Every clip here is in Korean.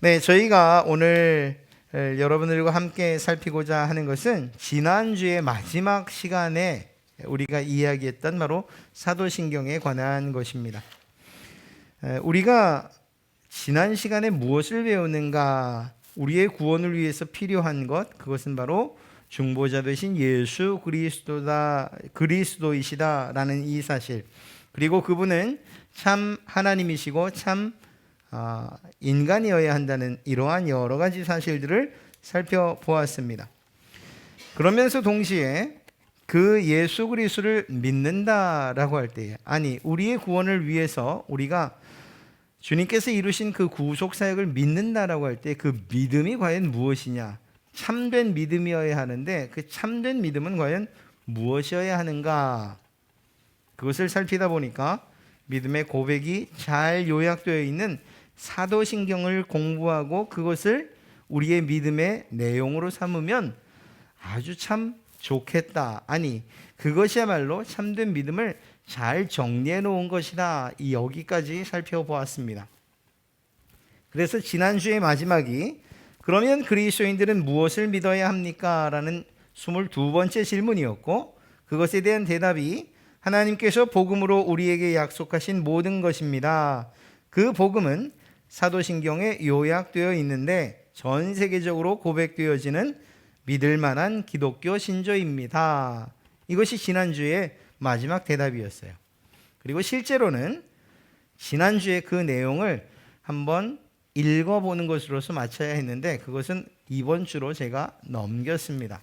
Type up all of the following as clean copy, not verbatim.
네, 저희가 오늘 여러분들과 함께 살피고자 하는 것은 지난주의 마지막 시간에 우리가 이야기했던 바로 사도신경에 관한 것입니다. 우리가 지난 시간에 무엇을 배우는가? 우리의 구원을 위해서 필요한 것, 그것은 바로 중보자 되신 예수 그리스도이시다라는 이 사실, 그리고 그분은 참 하나님이시고 참 인간이어야 한다는 이러한 여러 가지 사실들을 살펴보았습니다. 그러면서 동시에 그 예수 그리스도를 믿는다라고 할 때에, 아니 우리의 구원을 위해서 우리가 주님께서 이루신 그 구속 사역을 믿는다라고 할 때 그 믿음이 과연 무엇이냐? 참된 믿음이어야 하는데 그 참된 믿음은 과연 무엇이어야 하는가? 그것을 살피다 보니까 믿음의 고백이 잘 요약되어 있는 사도신경을 공부하고 그것을 우리의 믿음의 내용으로 삼으면 아주 참 좋겠다. 아니, 그것이야말로 참된 믿음을 잘 정리해 놓은 것이다. 여기까지 살펴보았습니다. 그래서 지난주의 마지막이 그러면 그리스도인들은 무엇을 믿어야 합니까? 라는 22번째 질문이었고, 그것에 대한 대답이 하나님께서 복음으로 우리에게 약속하신 모든 것입니다. 그 복음은 사도신경에 요약되어 있는데 전 세계적으로 고백되어지는 믿을 만한 기독교 신조입니다. 이것이 지난주의 마지막 대답이었어요. 그리고 실제로는 지난주에 그 내용을 한번 읽어보는 것으로서 마쳐야 했는데 그것은 이번 주로 제가 넘겼습니다.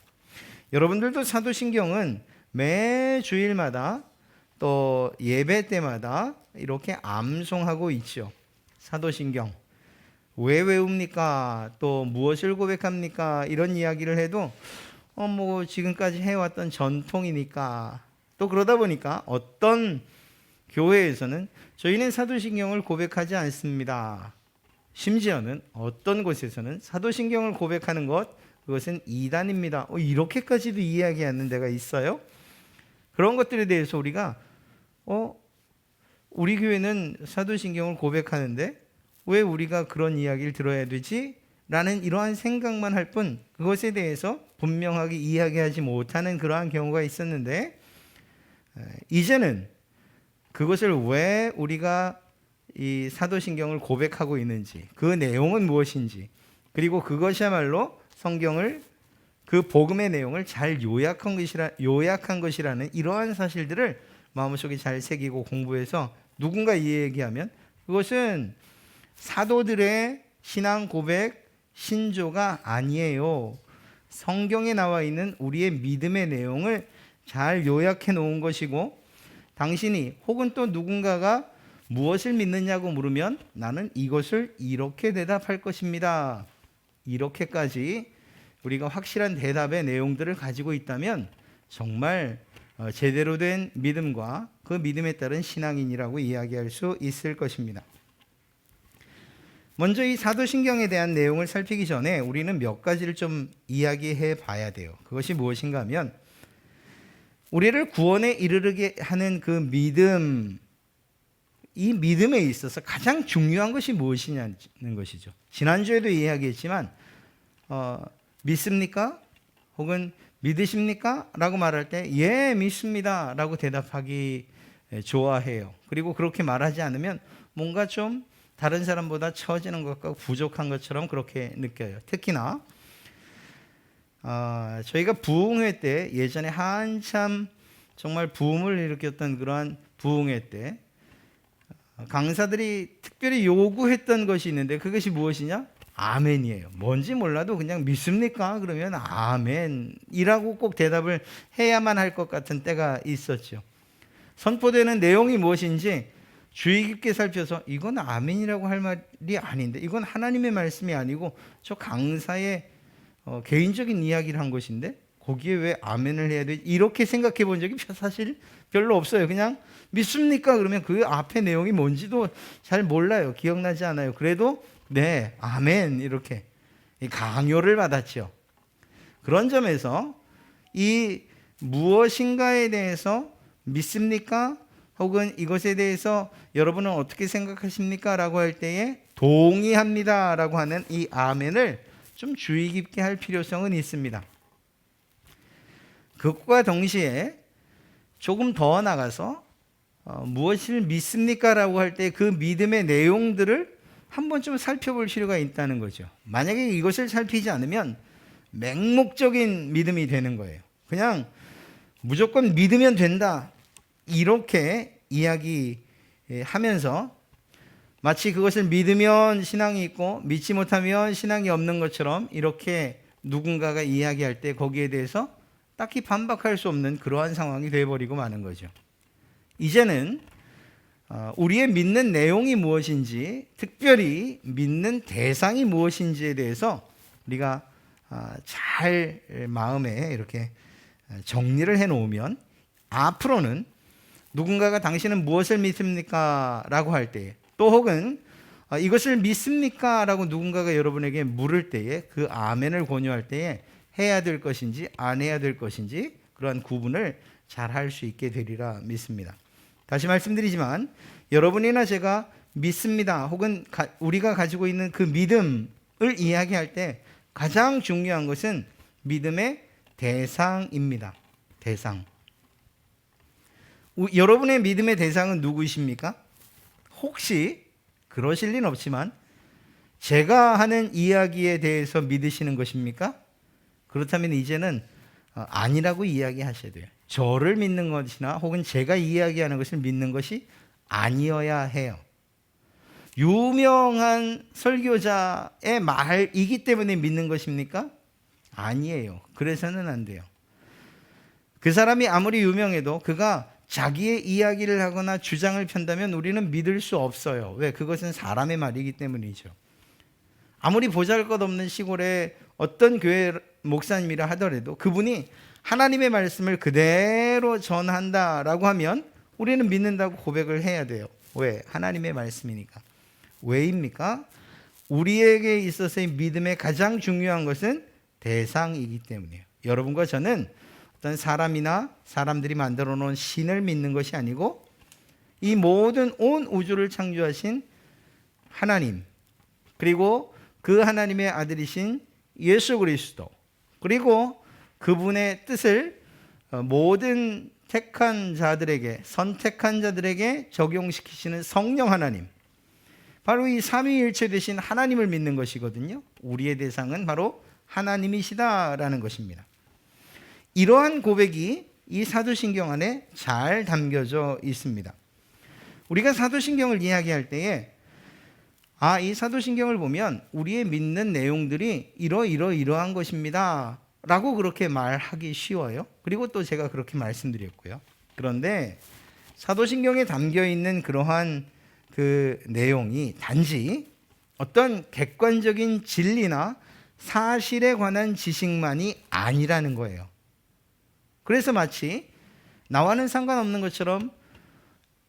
여러분들도 사도신경은 매 주일마다 또 예배 때마다 이렇게 암송하고 있죠. 사도신경. 왜 외웁니까? 또 무엇을 고백합니까? 이런 이야기를 해도 뭐 지금까지 해왔던 전통이니까, 또 그러다 보니까 어떤 교회에서는 저희는 사도신경을 고백하지 않습니다. 심지어는 어떤 곳에서는 사도신경을 고백하는 것, 그것은 이단입니다. 이렇게까지도 이야기하는 데가 있어요. 그런 것들에 대해서 우리가 우리 교회는 사도신경을 고백하는데 왜 우리가 그런 이야기를 들어야 되지? 라는 이러한 생각만 할 뿐 그것에 대해서 분명하게 이야기하지 못하는 그러한 경우가 있었는데, 이제는 그것을 왜 우리가 이 사도신경을 고백하고 있는지, 그 내용은 무엇인지, 그리고 그것이야말로 성경을, 그 복음의 내용을 잘 요약한 것이라는 이러한 사실들을 마음속에 잘 새기고 공부해서 누군가 얘기하면 그것은 사도들의 신앙 고백 신조가 아니에요. 성경에 나와 있는 우리의 믿음의 내용을 잘 요약해 놓은 것이고, 당신이 혹은 또 누군가가 무엇을 믿느냐고 물으면 나는 이것을 이렇게 대답할 것입니다. 이렇게까지 우리가 확실한 대답의 내용들을 가지고 있다면 정말 제대로 된 믿음과 그 믿음에 따른 신앙인이라고 이야기할 수 있을 것입니다. 먼저 이 사도신경에 대한 내용을 살피기 전에 우리는 몇 가지를 좀 이야기해 봐야 돼요. 그것이 무엇인가 하면 우리를 구원에 이르게 하는 그 믿음, 이 믿음에 있어서 가장 중요한 것이 무엇이냐는 것이죠. 지난주에도 이야기했지만 믿습니까? 혹은 믿으십니까? 라고 말할 때 예, 믿습니다 라고 대답하기 좋아해요. 그리고 그렇게 말하지 않으면 뭔가 좀 다른 사람보다 처지는 것 같고 부족한 것처럼 그렇게 느껴요. 특히나 저희가 부흥회 때, 예전에 한참 정말 부흥을 일으켰던 그러한 부흥회 때 강사들이 특별히 요구했던 것이 있는데 그것이 무엇이냐? 아멘이에요. 뭔지 몰라도 그냥 믿습니까? 그러면 아멘이라고 꼭 대답을 해야만 할 것 같은 때가 있었죠. 선포되는 내용이 무엇인지 주의 깊게 살펴서 이건 아멘이라고 할 말이 아닌데, 이건 하나님의 말씀이 아니고 저 강사의 개인적인 이야기를 한 것인데 거기에 왜 아멘을 해야 되지? 이렇게 생각해 본 적이 사실 별로 없어요. 그냥 믿습니까? 그러면 그 앞에 내용이 뭔지도 잘 몰라요. 기억나지 않아요. 그래도 네, 아멘 이렇게 강요를 받았죠. 그런 점에서 이 무엇인가에 대해서 믿습니까? 혹은 이것에 대해서 여러분은 어떻게 생각하십니까? 라고 할 때에 동의합니다 라고 하는 이 아멘을 좀 주의 깊게 할 필요성은 있습니다. 그것과 동시에 조금 더 나가서 무엇을 믿습니까? 라고 할 때 그 믿음의 내용들을 한번 좀 살펴볼 필요가 있다는 거죠. 만약에 이것을 살피지 않으면 맹목적인 믿음이 되는 거예요. 그냥 무조건 믿으면 된다 이렇게 이야기하면서 마치 그것을 믿으면 신앙이 있고 믿지 못하면 신앙이 없는 것처럼 이렇게 누군가가 이야기할 때 거기에 대해서 딱히 반박할 수 없는 그러한 상황이 되어버리고 마는 거죠. 이제는 우리의 믿는 내용이 무엇인지, 특별히 믿는 대상이 무엇인지에 대해서 우리가 잘 마음에 이렇게 정리를 해놓으면 앞으로는 누군가가 당신은 무엇을 믿습니까? 라고 할 때에, 또 혹은 이것을 믿습니까? 라고 누군가가 여러분에게 물을 때에 그 아멘을 권유할 때에 해야 될 것인지 안 해야 될 것인지 그러한 구분을 잘 할 수 있게 되리라 믿습니다. 다시 말씀드리지만 여러분이나 제가 믿습니다 혹은 우리가 가지고 있는 그 믿음을 이야기할 때 가장 중요한 것은 믿음의 대상입니다. 대상. 여러분의 믿음의 대상은 누구이십니까? 혹시 그러실 리는 없지만 제가 하는 이야기에 대해서 믿으시는 것입니까? 그렇다면 이제는 아니라고 이야기하셔야 돼요. 저를 믿는 것이나 혹은 제가 이야기하는 것을 믿는 것이 아니어야 해요. 유명한 설교자의 말이기 때문에 믿는 것입니까? 아니에요. 그래서는 안 돼요. 그 사람이 아무리 유명해도 그가 자기의 이야기를 하거나 주장을 편다면 우리는 믿을 수 없어요. 왜? 그것은 사람의 말이기 때문이죠. 아무리 보잘것없는 시골의 어떤 교회 목사님이라 하더라도 그분이 하나님의 말씀을 그대로 전한다라고 하면 우리는 믿는다고 고백을 해야 돼요. 왜? 하나님의 말씀이니까. 왜입니까? 우리에게 있어서의 믿음의 가장 중요한 것은 대상이기 때문이에요. 여러분과 저는 어떤 사람이나 사람들이 만들어 놓은 신을 믿는 것이 아니고 이 모든 온 우주를 창조하신 하나님, 그리고 그 하나님의 아들이신 예수 그리스도, 그리고 그분의 뜻을 모든 택한 자들에게, 선택한 자들에게 적용시키시는 성령 하나님, 바로 이 삼위일체 되신 하나님을 믿는 것이거든요. 우리의 대상은 바로 하나님이시다라는 것입니다. 이러한 고백이 이 사도신경 안에 잘 담겨져 있습니다. 우리가 사도신경을 이야기할 때에 이 사도신경을 보면 우리의 믿는 내용들이 이러한 것입니다 라고 그렇게 말하기 쉬워요. 그리고 또 제가 그렇게 말씀드렸고요. 그런데 사도신경에 담겨있는 그러한 그 내용이 단지 어떤 객관적인 진리나 사실에 관한 지식만이 아니라는 거예요. 그래서 마치 나와는 상관없는 것처럼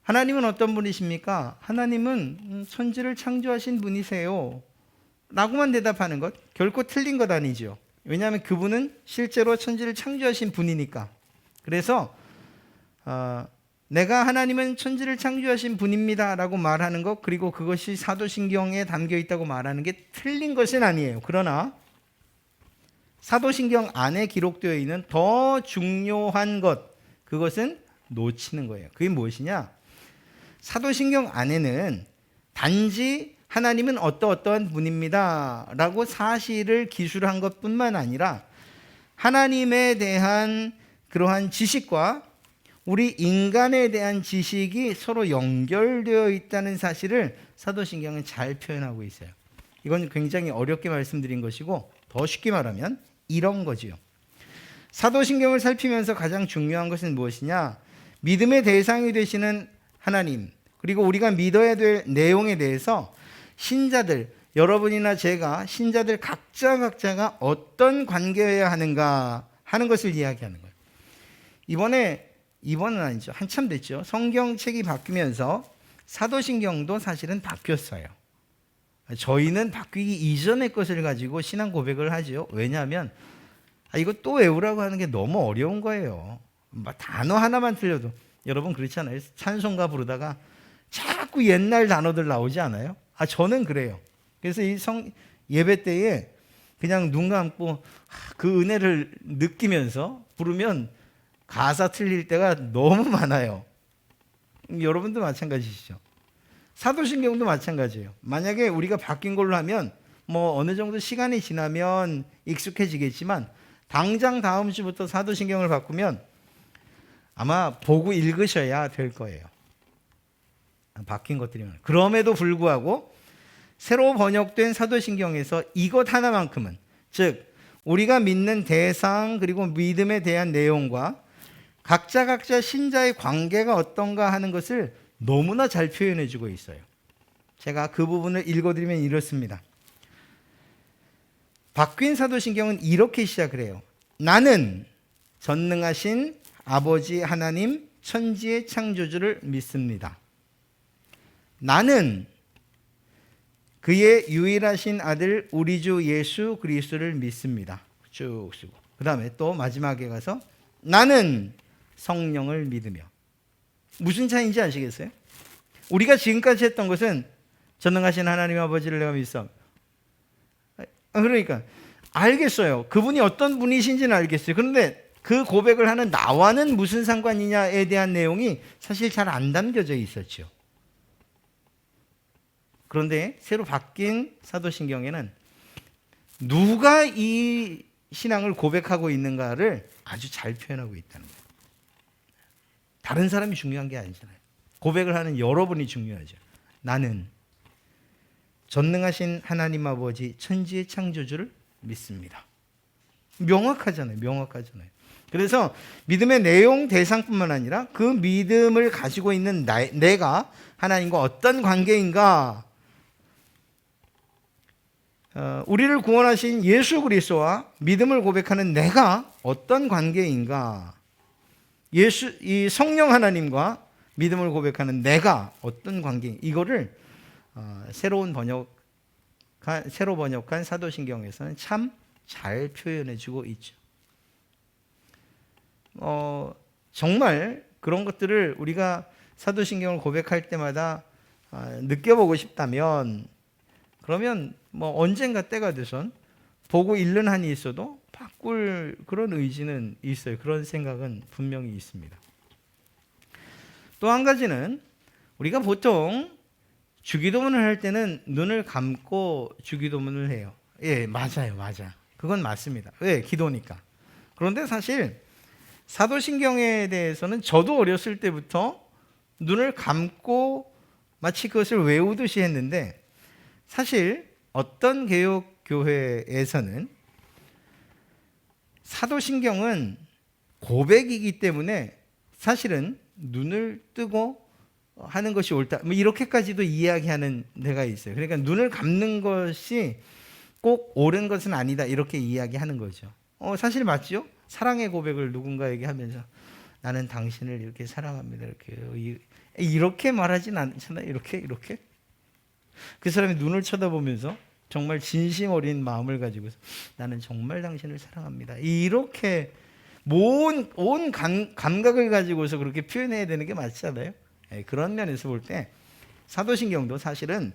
하나님은 어떤 분이십니까? 하나님은 천지를 창조하신 분이세요 라고만 대답하는 것, 결코 틀린 것 아니죠. 왜냐하면 그분은 실제로 천지를 창조하신 분이니까. 그래서 내가 하나님은 천지를 창조하신 분입니다 라고 말하는 것, 그리고 그것이 사도신경에 담겨 있다고 말하는 게 틀린 것은 아니에요. 그러나 사도신경 안에 기록되어 있는 더 중요한 것, 그것은 놓치는 거예요. 그게 무엇이냐? 사도신경 안에는 단지 하나님은 어떠한 분입니다 라고 사실을 기술한 것뿐만 아니라 하나님에 대한 그러한 지식과 우리 인간에 대한 지식이 서로 연결되어 있다는 사실을 사도신경은 잘 표현하고 있어요. 이건 굉장히 어렵게 말씀드린 것이고, 더 쉽게 말하면 이런 거지요. 사도신경을 살피면서 가장 중요한 것은 무엇이냐? 믿음의 대상이 되시는 하나님, 그리고 우리가 믿어야 될 내용에 대해서 신자들, 여러분이나 제가 신자들 각자가 어떤 관계여야 하는가 하는 것을 이야기하는 거예요. 이번은 아니죠. 한참 됐죠. 성경책이 바뀌면서 사도신경도 사실은 바뀌었어요. 저희는 바뀌기 이전의 것을 가지고 신앙 고백을 하죠. 왜냐하면 이거 또 외우라고 하는 게 너무 어려운 거예요. 단어 하나만 틀려도 여러분 그렇지 않아요? 찬송가 부르다가 자꾸 옛날 단어들 나오지 않아요? 저는 그래요. 그래서 이 예배 때에 그냥 눈 감고 그 은혜를 느끼면서 부르면 가사 틀릴 때가 너무 많아요. 여러분도 마찬가지시죠? 사도신경도 마찬가지예요. 만약에 우리가 바뀐 걸로 하면 뭐 어느 정도 시간이 지나면 익숙해지겠지만 당장 다음 주부터 사도신경을 바꾸면 아마 보고 읽으셔야 될 거예요. 바뀐 것들이 많아요. 그럼에도 불구하고 새로 번역된 사도신경에서 이것 하나만큼은, 즉 우리가 믿는 대상 그리고 믿음에 대한 내용과 각자 신자의 관계가 어떤가 하는 것을 너무나 잘 표현해 주고 있어요. 제가 그 부분을 읽어드리면 이렇습니다. 바뀐 사도신경은 이렇게 시작을 해요. 나는 전능하신 아버지 하나님 천지의 창조주를 믿습니다. 나는 그의 유일하신 아들 우리 주 예수 그리스도를 믿습니다. 쭉 쓰고 그 다음에 또 마지막에 가서 나는 성령을 믿으며. 무슨 차이인지 아시겠어요? 우리가 지금까지 했던 것은 전능하신 하나님 아버지를 내가 믿어. 그러니까 알겠어요. 그분이 어떤 분이신지는 알겠어요. 그런데 그 고백을 하는 나와는 무슨 상관이냐에 대한 내용이 사실 잘 안 담겨져 있었죠. 그런데 새로 바뀐 사도신경에는 누가 이 신앙을 고백하고 있는가를 아주 잘 표현하고 있다는 거예요. 다른 사람이 중요한 게 아니잖아요. 고백을 하는 여러분이 중요하죠. 나는 전능하신 하나님 아버지 천지의 창조주를 믿습니다. 명확하잖아요. 그래서 믿음의 내용 대상뿐만 아니라 그 믿음을 가지고 있는 내가 하나님과 어떤 관계인가, 우리를 구원하신 예수 그리스도와 믿음을 고백하는 내가 어떤 관계인가, 이 성령 하나님과 믿음을 고백하는 내가 어떤 관계, 이거를 새로 번역한 사도신경에서는 참 잘 표현해주고 있죠. 정말 그런 것들을 우리가 사도신경을 고백할 때마다 느껴보고 싶다면, 그러면 뭐 언젠가 때가 돼선 보고 읽는 한이 있어도 바꿀 그런 의지는 있어요. 그런 생각은 분명히 있습니다. 또 한 가지는 우리가 보통 주기도문을 할 때는 눈을 감고 주기도문을 해요. 예, 맞아요. 그건 맞습니다. 왜? 기도니까. 그런데 사실 사도신경에 대해서는 저도 어렸을 때부터 눈을 감고 마치 그것을 외우듯이 했는데, 사실 어떤 개혁교회에서는 사도신경은 고백이기 때문에 사실은 눈을 뜨고 하는 것이 옳다, 뭐 이렇게까지도 이야기하는 데가 있어요. 그러니까 눈을 감는 것이 꼭 옳은 것은 아니다, 이렇게 이야기하는 거죠. 사실 맞죠? 사랑의 고백을 누군가에게 하면서 나는 당신을 이렇게 사랑합니다, 이렇게 말하진 않잖아요. 이렇게 그 사람이 눈을 쳐다보면서 정말 진심 어린 마음을 가지고서 나는 정말 당신을 사랑합니다, 이렇게 온 감각을 가지고서 그렇게 표현해야 되는 게 맞잖아요. 그런 면에서 볼 때 사도신경도 사실은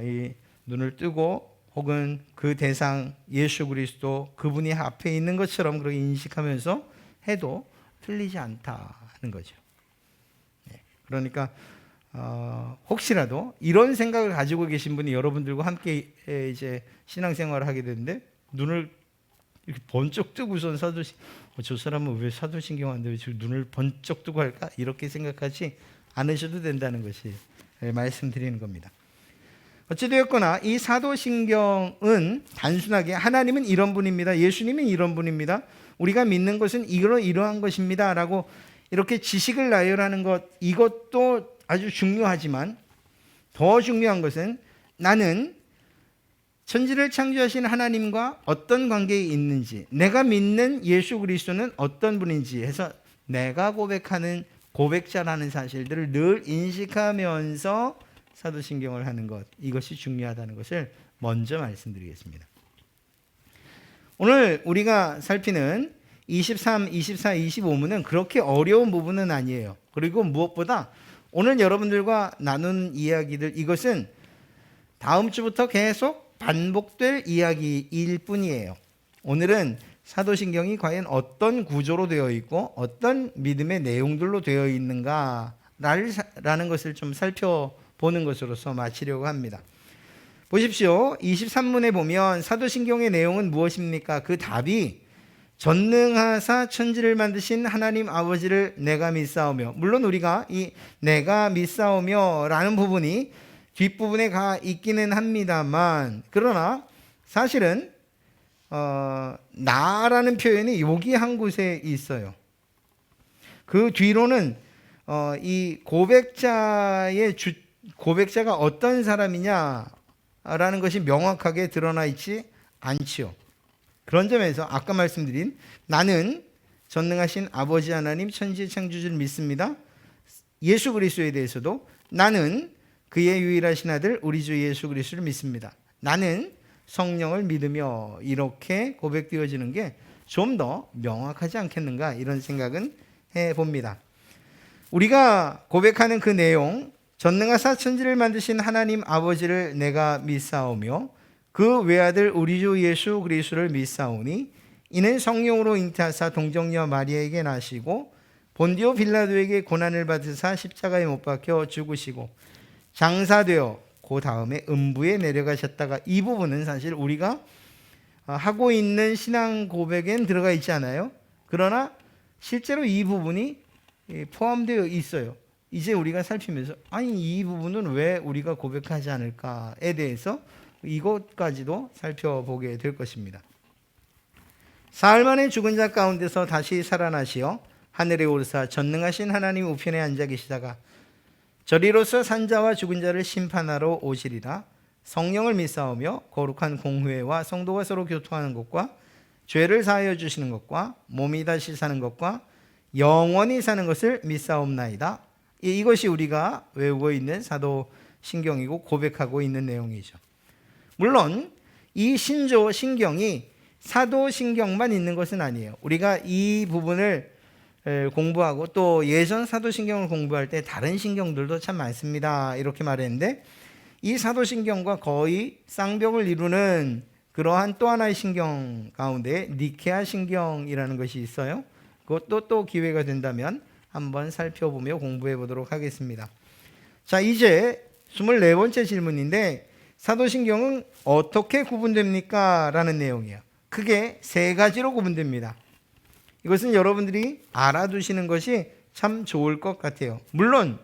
이 눈을 뜨고 혹은 그 대상 예수 그리스도 그분이 앞에 있는 것처럼 그렇게 인식하면서 해도 틀리지 않다 하는 거죠. 그러니까 혹시라도 이런 생각을 가지고 계신 분이 여러분들과 함께 이제 신앙생활을 하게 되는데 눈을 이렇게 번쩍 뜨고선 저 사람은 왜 사도신경 하는데 왜 눈을 번쩍 뜨고 할까? 이렇게 생각하지 않으셔도 된다는 것이 말씀드리는 겁니다. 어찌되었거나 이 사도신경은 단순하게 하나님은 이런 분입니다, 예수님은 이런 분입니다, 우리가 믿는 것은 이러한 것입니다 라고 이렇게 지식을 나열하는 것, 이것도 아주 중요하지만 더 중요한 것은 나는 천지를 창조하신 하나님과 어떤 관계에 있는지, 내가 믿는 예수 그리스도는 어떤 분인지 해서 내가 고백하는 고백자라는 사실들을 늘 인식하면서 사도신경을 하는 것, 이것이 중요하다는 것을 먼저 말씀드리겠습니다. 오늘 우리가 살피는 23, 24, 25문은 그렇게 어려운 부분은 아니에요. 그리고 무엇보다 오늘 여러분들과 나눈 이야기들, 이것은 다음 주부터 계속 반복될 이야기일 뿐이에요. 오늘은 사도신경이 과연 어떤 구조로 되어 있고 어떤 믿음의 내용들로 되어 있는가라는 것을 좀 살펴보는 것으로서 마치려고 합니다. 보십시오. 23문에 보면 사도신경의 내용은 무엇입니까? 그 답이 전능하사 천지를 만드신 하나님 아버지를 내가 믿사오며, 물론 우리가 이 내가 믿사오며 라는 부분이 뒷부분에 가 있기는 합니다만, 그러나 사실은 나라는 표현이 여기 한 곳에 있어요. 그 뒤로는 이 고백자가 어떤 사람이냐라는 것이 명확하게 드러나 있지 않지요. 그런 점에서 아까 말씀드린 나는 전능하신 아버지 하나님 천지의 창조주를 믿습니다. 예수 그리스도에 대해서도 나는 그의 유일하신 아들 우리 주 예수 그리스도를 믿습니다. 나는 성령을 믿으며, 이렇게 고백되어지는 게 좀 더 명확하지 않겠는가, 이런 생각은 해봅니다. 우리가 고백하는 그 내용, 전능하사 천지를 만드신 하나님 아버지를 내가 믿사오며 그 외아들 우리 주 예수 그리스도를 믿사오니 이는 성령으로 잉태하사 동정녀 마리아에게 나시고 본디오 빌라도에게 고난을 받으사 십자가에 못 박혀 죽으시고 장사되어 그 다음에 음부에 내려가셨다가, 이 부분은 사실 우리가 하고 있는 신앙 고백엔 들어가 있지 않아요. 그러나 실제로 이 부분이 포함되어 있어요. 이제 우리가 살피면서 아니 이 부분은 왜 우리가 고백하지 않을까에 대해서 이것까지도 살펴보게 될 것입니다. 사흘 만에 죽은 자 가운데서 다시 살아나시어 하늘에 오르사 전능하신 하나님 우편에 앉아 계시다가 저리로서 산자와 죽은 자를 심판하러 오시리라. 성령을 믿사오며 거룩한 공회와 성도가 서로 교통하는 것과 죄를 사하여 주시는 것과 몸이 다시 사는 것과 영원히 사는 것을 믿사옵나이다. 이것이 우리가 외우고 있는 사도신경이고 고백하고 있는 내용이죠. 물론 이 신경이 사도신경만 있는 것은 아니에요. 우리가 이 부분을 공부하고 또 예전 사도신경을 공부할 때 다른 신경들도 참 많습니다, 이렇게 말했는데, 이 사도신경과 거의 쌍벽을 이루는 그러한 또 하나의 신경 가운데 니케아 신경이라는 것이 있어요. 그것도 또 기회가 된다면 한번 살펴보며 공부해 보도록 하겠습니다. 자, 이제 24번째 질문인데, 사도신경은 어떻게 구분됩니까? 라는 내용이에요. 크게 세 가지로 구분됩니다. 이것은 여러분들이 알아두시는 것이 참 좋을 것 같아요. 물론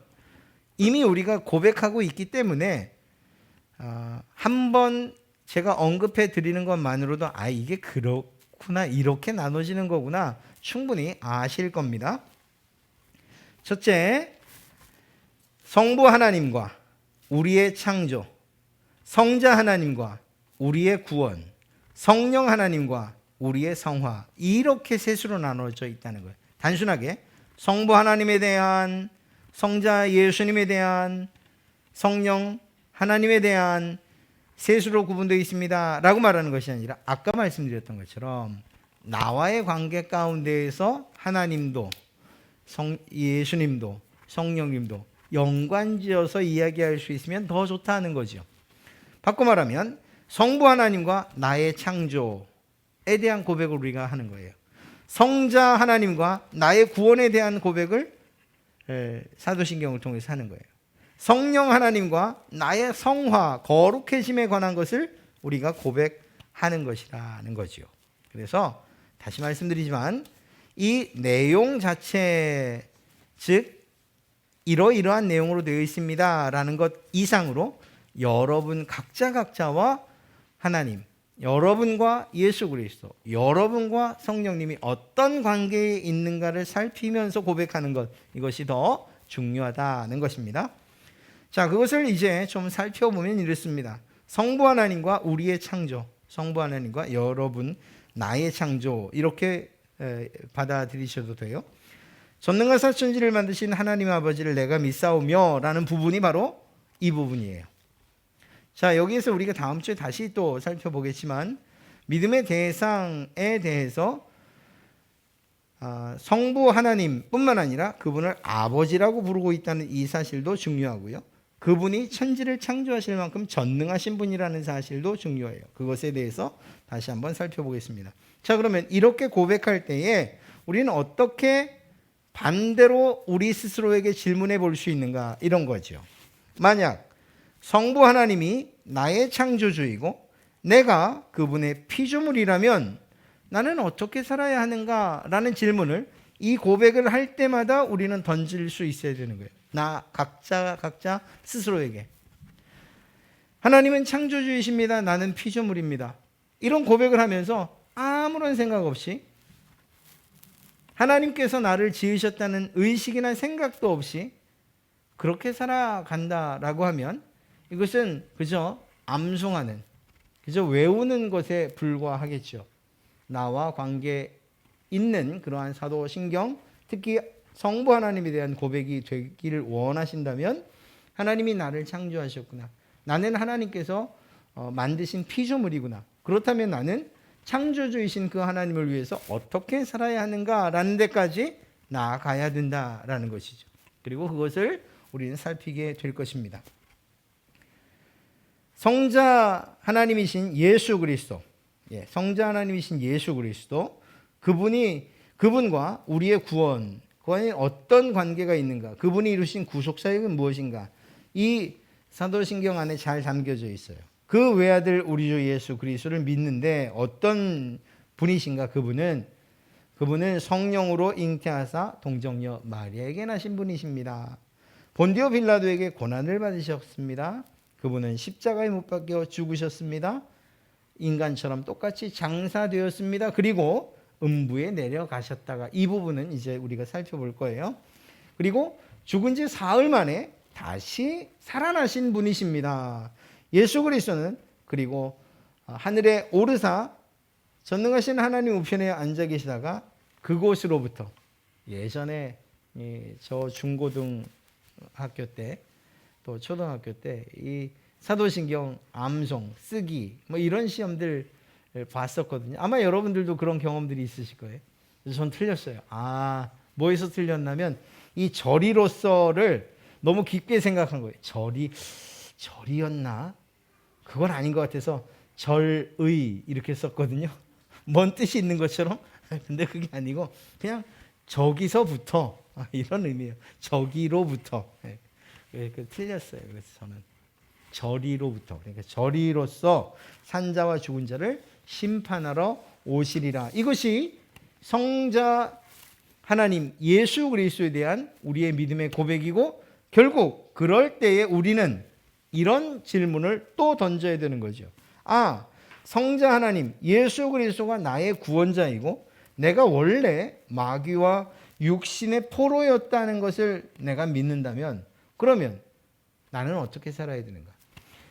이미 우리가 고백하고 있기 때문에 한번 제가 언급해 드리는 것만으로도 이게 그렇구나, 이렇게 나눠지는 거구나, 충분히 아실 겁니다. 첫째, 성부 하나님과 우리의 창조, 성자 하나님과 우리의 구원, 성령 하나님과 우리의 성화, 이렇게 셋으로 나눠져 있다는 거예요. 단순하게 성부 하나님에 대한, 성자 예수님에 대한, 성령 하나님에 대한 셋으로 구분되어 있습니다 라고 말하는 것이 아니라, 아까 말씀드렸던 것처럼 나와의 관계 가운데에서 하나님도 예수님도 성령님도 연관지어서 이야기할 수 있으면 더 좋다는 거죠. 바꿔 말하면 성부 하나님과 나의 창조에 대한 고백을 우리가 하는 거예요. 성자 하나님과 나의 구원에 대한 고백을 사도신경을 통해서 하는 거예요. 성령 하나님과 나의 성화, 거룩해짐에 관한 것을 우리가 고백하는 것이라는 거죠. 그래서 다시 말씀드리지만 이 내용 자체, 즉 이러이러한 내용으로 되어 있습니다 라는 것 이상으로 여러분 각자와 하나님, 여러분과 예수 그리스도, 여러분과 성령님이 어떤 관계에 있는가를 살피면서 고백하는 것, 이것이 더 중요하다는 것입니다. 자, 그것을 이제 좀 살펴보면 이렇습니다. 성부 하나님과 우리의 창조, 성부 하나님과 여러분 나의 창조, 이렇게 받아들이셔도 돼요. 전능하사 천지를 만드신 하나님 아버지를 내가 믿사오며 라는 부분이 바로 이 부분이에요. 자, 여기에서 우리가 다음 주에 다시 또 살펴보겠지만 믿음의 대상에 대해서 성부 하나님뿐만 아니라 그분을 아버지라고 부르고 있다는 이 사실도 중요하고요. 그분이 천지를 창조하실 만큼 전능하신 분이라는 사실도 중요해요. 그것에 대해서 다시 한번 살펴보겠습니다. 자, 그러면 이렇게 고백할 때에 우리는 어떻게 반대로 우리 스스로에게 질문해 볼 수 있는가, 이런 거죠. 만약 성부 하나님이 나의 창조주이고 내가 그분의 피조물이라면 나는 어떻게 살아야 하는가라는 질문을 이 고백을 할 때마다 우리는 던질 수 있어야 되는 거예요. 각자 스스로에게. 하나님은 창조주이십니다. 나는 피조물입니다. 이런 고백을 하면서 아무런 생각 없이, 하나님께서 나를 지으셨다는 의식이나 생각도 없이 그렇게 살아간다라고 하면 이것은 그저 암송하는, 그저 외우는 것에 불과하겠죠. 나와 관계 있는 그러한 사도신경, 특히 성부 하나님에 대한 고백이 되기를 원하신다면, 하나님이 나를 창조하셨구나, 나는 하나님께서 만드신 피조물이구나, 그렇다면 나는 창조주이신 그 하나님을 위해서 어떻게 살아야 하는가라는 데까지 나아가야 된다라는 것이죠. 그리고 그것을 우리는 살피게 될 것입니다. 성자 하나님이신 예수 그리스도, 성자 하나님이신 예수 그리스도, 그분과 우리의 구원, 그와의 어떤 관계가 있는가, 그분이 이루신 구속사역은 무엇인가, 이 사도신경 안에 잘 담겨져 있어요. 그 외아들 우리 주 예수 그리스도를 믿는데 어떤 분이신가? 그분은 성령으로 잉태하사 동정녀 마리아에게 나신 분이십니다. 본디오 빌라도에게 고난을 받으셨습니다. 그분은 십자가에 못 박혀 죽으셨습니다. 인간처럼 똑같이 장사되었습니다. 그리고 음부에 내려가셨다가, 이 부분은 이제 우리가 살펴볼 거예요. 그리고 죽은 지 사흘 만에 다시 살아나신 분이십니다. 예수 그리스도는 그리고 하늘에 오르사 전능하신 하나님 우편에 앉아 계시다가 그곳으로부터, 예전에 저 중고등 학교 때 또 초등학교 때 이 사도신경 암송 쓰기 뭐 이런 시험들 봤었거든요. 아마 여러분들도 그런 경험들이 있으실 거예요. 그래서 전 틀렸어요. 뭐에서 틀렸냐면 이 절이로서를 너무 깊게 생각한 거예요. 절이었나? 그건 아닌 것 같아서 절의 이렇게 썼거든요. 뭔 뜻이 있는 것처럼. 근데 그게 아니고 그냥 저기서부터, 이런 의미예요. 저기로부터. 틀렸어요. 그래서 저는 절이로부터, 그러니까 절이로서 산자와 죽은 자를 심판하러 오시리라. 이것이 성자 하나님 예수 그리스도에 대한 우리의 믿음의 고백이고, 결국 그럴 때에 우리는 이런 질문을 또 던져야 되는 거죠. 성자 하나님 예수 그리스도가 나의 구원자이고 내가 원래 마귀와 육신의 포로였다는 것을 내가 믿는다면, 그러면 나는 어떻게 살아야 되는가?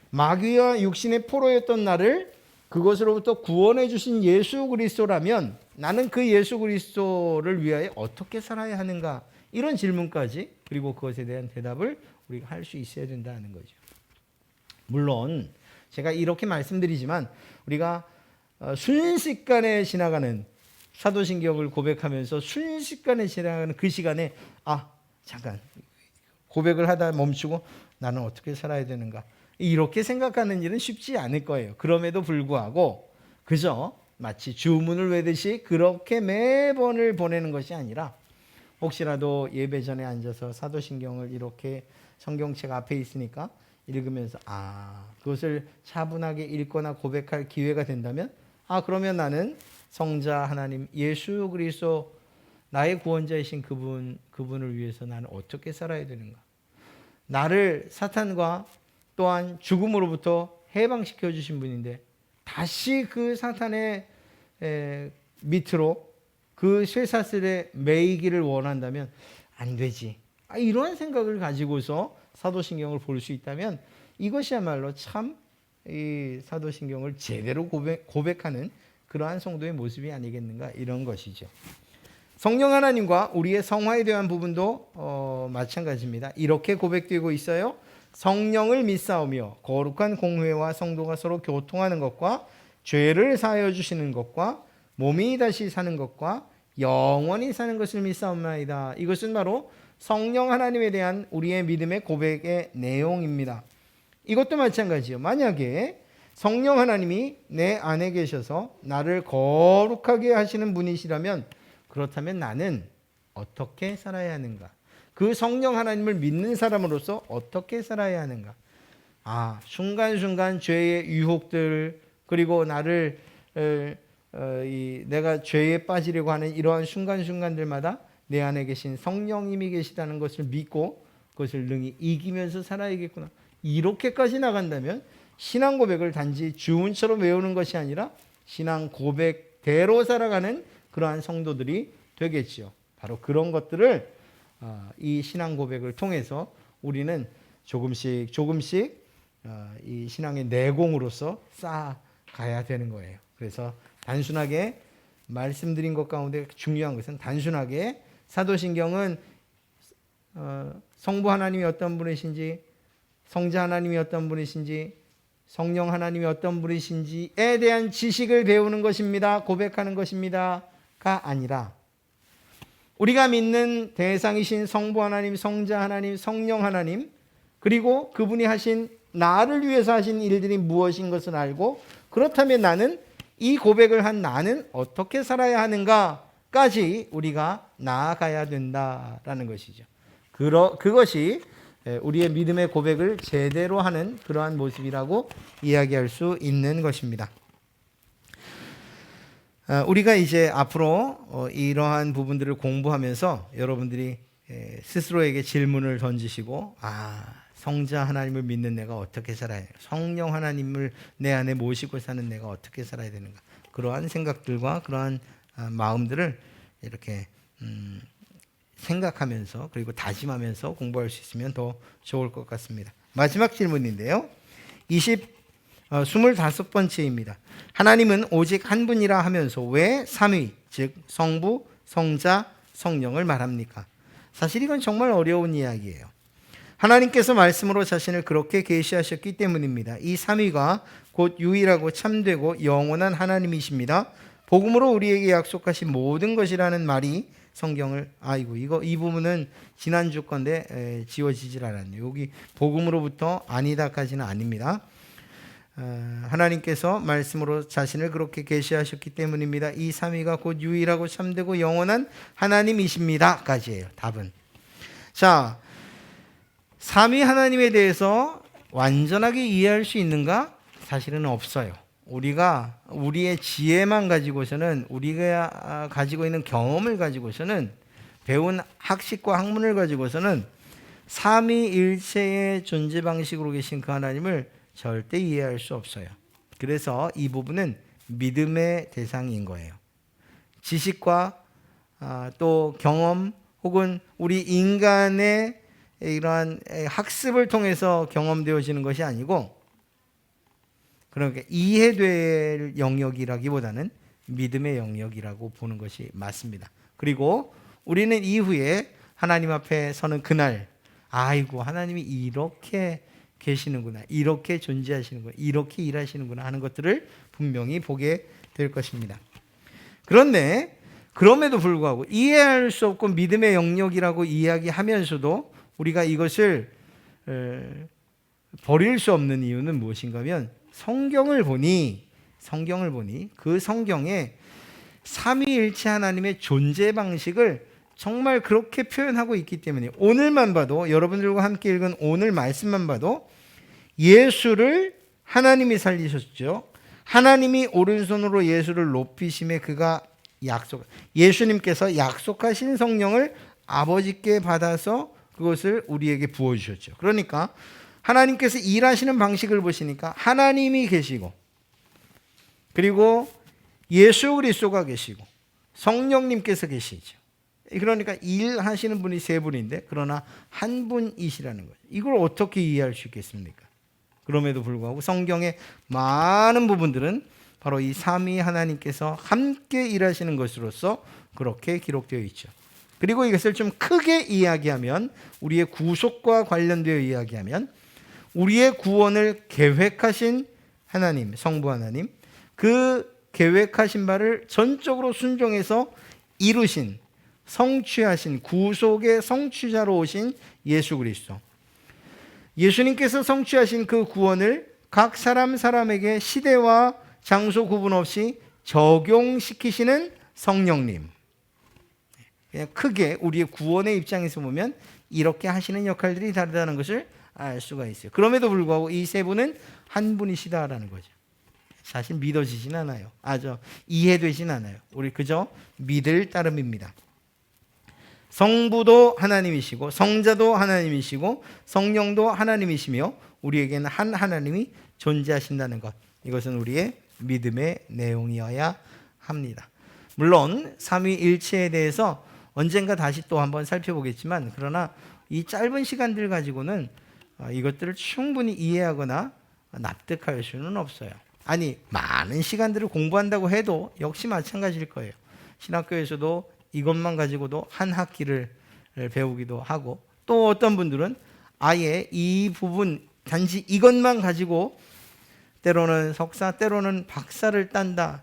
마귀와 육신의 포로였던 나를 그것으로부터 구원해 주신 예수 그리스도라면 나는 그 예수 그리스도를 위하여 어떻게 살아야 하는가? 이런 질문까지, 그리고 그것에 대한 대답을 우리가 할 수 있어야 된다는 거죠. 물론 제가 이렇게 말씀드리지만 우리가 순식간에 지나가는 사도신경을 고백하면서 순식간에 지나가는 그 시간에 잠깐 고백을 하다 멈추고 나는 어떻게 살아야 되는가, 이렇게 생각하는 일은 쉽지 않을 거예요. 그럼에도 불구하고 그저 마치 주문을 외듯이 그렇게 매번을 보내는 것이 아니라, 혹시라도 예배 전에 앉아서 사도신경을 이렇게 성경책 앞에 있으니까 읽으면서 그것을 차분하게 읽거나 고백할 기회가 된다면, 그러면 나는 성자 하나님 예수 그리스도 나의 구원자이신 그분을 위해서 나는 어떻게 살아야 되는가? 나를 사탄과 또한 죽음으로부터 해방시켜 주신 분인데 다시 그 사탄의 밑으로, 그 쇠사슬에 매이기를 원한다면 안 되지. 이런 생각을 가지고서 사도신경을 볼 수 있다면 이것이야말로 참 이 사도신경을 제대로 고백하는 그러한 성도의 모습이 아니겠는가, 이런 것이죠. 성령 하나님과 우리의 성화에 대한 부분도 마찬가지입니다. 이렇게 고백되고 있어요. 성령을 믿사오며 거룩한 공회와 성도가 서로 교통하는 것과 죄를 사하여 주시는 것과 몸이 다시 사는 것과 영원히 사는 것을 믿사옵나이다. 이것은 바로 성령 하나님에 대한 우리의 믿음의 고백의 내용입니다. 이것도 마찬가지요. 만약에 성령 하나님이 내 안에 계셔서 나를 거룩하게 하시는 분이시라면, 그렇다면 나는 어떻게 살아야 하는가? 그 성령 하나님을 믿는 사람으로서 어떻게 살아야 하는가? 순간순간 죄의 유혹들, 그리고 나를 내가 죄에 빠지려고 하는 이러한 순간순간들마다 내 안에 계신 성령님이 계시다는 것을 믿고 그것을 능히 이기면서 살아야겠구나. 이렇게까지 나간다면 신앙 고백을 단지 주문처럼 외우는 것이 아니라 신앙 고백대로 살아가는 그러한 성도들이 되겠지요. 바로 그런 것들을 이 신앙 고백을 통해서 우리는 조금씩 이 신앙의 내공으로서 쌓아가야 되는 거예요. 그래서 단순하게 말씀드린 것 가운데 중요한 것은, 단순하게 사도신경은 성부 하나님이 어떤 분이신지, 성자 하나님이 어떤 분이신지, 성령 하나님이 어떤 분이신지에 대한 지식을 배우는 것입니다. 고백하는 것입니다가 아니라, 우리가 믿는 대상이신 성부 하나님, 성자 하나님, 성령 하나님, 그리고 그분이 하신, 나를 위해서 하신 일들이 무엇인 것을 알고, 그렇다면 나는, 이 고백을 한 나는 어떻게 살아야 하는가까지 우리가 나아가야 된다라는 것이죠. 그것이 우리의 믿음의 고백을 제대로 하는 그러한 모습이라고 이야기할 수 있는 것입니다. 우리가 이제 앞으로 이러한 부분들을 공부하면서 여러분들이 스스로에게 질문을 던지시고, 성자 하나님을 믿는 내가 어떻게 살아야 해요? 성령 하나님을 내 안에 모시고 사는 내가 어떻게 살아야 되는가? 그러한 생각들과 그러한 마음들을 이렇게 생각하면서, 그리고 다짐하면서 공부할 수 있으면 더 좋을 것 같습니다. 마지막 질문인데요. 25번째입니다. 하나님은 오직 한 분이라 하면서 왜 삼위, 즉 성부, 성자, 성령을 말합니까? 사실 이건 정말 어려운 이야기예요. 하나님께서 말씀으로 자신을 그렇게 계시하셨기 때문입니다. 이 삼위가 곧 유일하고 참되고 영원한 하나님이십니다. 복음으로 우리에게 약속하신 모든 것이라는 말이 성경을, 이 부분은 지난주 건데 지워지질 않았네요. 여기 복음으로부터 아니다까지는 아닙니다. 하나님께서 말씀으로 자신을 그렇게 계시하셨기 때문입니다. 이 삼위가 곧 유일하고 참되고 영원한 하나님이십니다까지예요. 답은. 자, 삼위 하나님에 대해서 완전하게 이해할 수 있는가? 사실은 없어요. 우리가 우리의 지혜만 가지고서는, 우리가 가지고 있는 경험을 가지고서는, 배운 학식과 학문을 가지고서는 삼위일체의 존재 방식으로 계신 그 하나님을 절대 이해할 수 없어요. 그래서 이 부분은 믿음의 대상인 거예요. 지식과 또 경험, 혹은 우리 인간의 이러한 학습을 통해서 경험되어지는 것이 아니고, 그러니까 이해될 영역이라기보다는 믿음의 영역이라고 보는 것이 맞습니다. 그리고 우리는 이후에 하나님 앞에 서는 그날, 하나님이 이렇게 계시는구나, 이렇게 존재하시는구나, 이렇게 일하시는구나 하는 것들을 분명히 보게 될 것입니다. 그런데 그럼에도 불구하고 이해할 수 없고 믿음의 영역이라고 이야기하면서도 우리가 이것을 버릴 수 없는 이유는 무엇인가 하면, 성경을 보니 그 성경에 삼위일체 하나님의 존재 방식을 정말 그렇게 표현하고 있기 때문에, 오늘만 봐도, 여러분들과 함께 읽은 오늘 말씀만 봐도 예수를 하나님이 살리셨죠. 하나님이 오른손으로 예수를 높이심에 그가 예수님께서 약속하신 성령을 아버지께 받아서 그것을 우리에게 부어주셨죠. 그러니까 하나님께서 일하시는 방식을 보시니까 하나님이 계시고, 그리고 예수 그리스도가 계시고 성령님께서 계시죠. 그러니까 일하시는 분이 세 분인데, 그러나 한 분이시라는 거죠. 이걸 어떻게 이해할 수 있겠습니까? 그럼에도 불구하고 성경의 많은 부분들은 바로 이 삼위 하나님께서 함께 일하시는 것으로서 그렇게 기록되어 있죠. 그리고 이것을 좀 크게 이야기하면, 우리의 구속과 관련되어 이야기하면, 우리의 구원을 계획하신 하나님, 성부 하나님, 그 계획하신 바를 전적으로 순종해서 이루신, 성취하신, 구속의 성취자로 오신 예수 그리스도. 예수님께서 성취하신 그 구원을 각 사람에게 시대와 장소 구분 없이 적용시키시는 성령님. 그냥 크게 우리의 구원의 입장에서 보면 이렇게 하시는 역할들이 다르다는 것을 알 수가 있어요. 그럼에도 불구하고 이 세 분은 한 분이시다라는 거죠. 사실 믿어지진 않아요. 이해되진 않아요. 우리 그저 믿을 따름입니다. 성부도 하나님이시고 성자도 하나님이시고 성령도 하나님이시며 우리에게는 한 하나님이 존재하신다는 것. 이것은 우리의 믿음의 내용이어야 합니다. 물론 삼위일체에 대해서 언젠가 다시 또 한번 살펴보겠지만, 그러나 이 짧은 시간들 가지고는 이것들을 충분히 이해하거나 납득할 수는 없어요. 아니, 많은 시간들을 공부한다고 해도 역시 마찬가지일 거예요. 신학교에서도 이것만 가지고도 한 학기를 배우기도 하고, 또 어떤 분들은 아예 이 부분 단지 이것만 가지고 때로는 석사, 때로는 박사를 딴다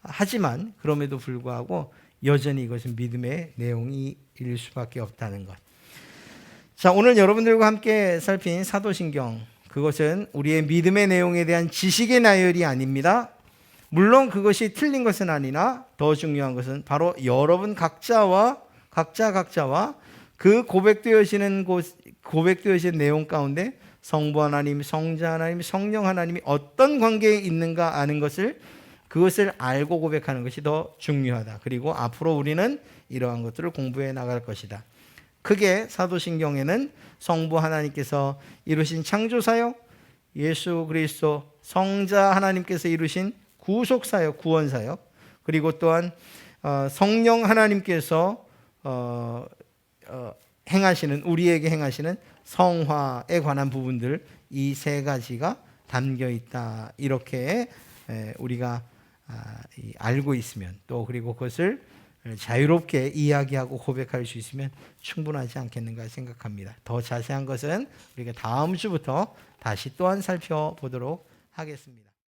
하지만 그럼에도 불구하고 여전히 이것은 믿음의 내용일 수밖에 없다는 것. 자, 오늘 여러분들과 함께 살핀 사도신경, 그것은 우리의 믿음의 내용에 대한 지식의 나열이 아닙니다. 물론 그것이 틀린 것은 아니나 더 중요한 것은 바로 여러분 각자와 그 고백되어지는 내용 가운데 성부 하나님, 성자 하나님, 성령 하나님이 어떤 관계에 있는가 아는 것을, 그것을 알고 고백하는 것이 더 중요하다. 그리고 앞으로 우리는 이러한 것들을 공부해 나갈 것이다. 크게 사도신경에는 성부 하나님께서 이루신 창조사역, 예수 그리스도 성자 하나님께서 이루신 구속사역, 구원사역, 그리고 또한 성령 하나님께서 우리에게 행하시는 성화에 관한 부분들, 이 세 가지가 담겨 있다. 이렇게 우리가 알고 있으면, 또 그리고 그것을 자유롭게 이야기하고 고백할 수 있으면 충분하지 않겠는가 생각합니다. 더 자세한 것은 우리가 다음 주부터 다시 또한 살펴보도록 하겠습니다.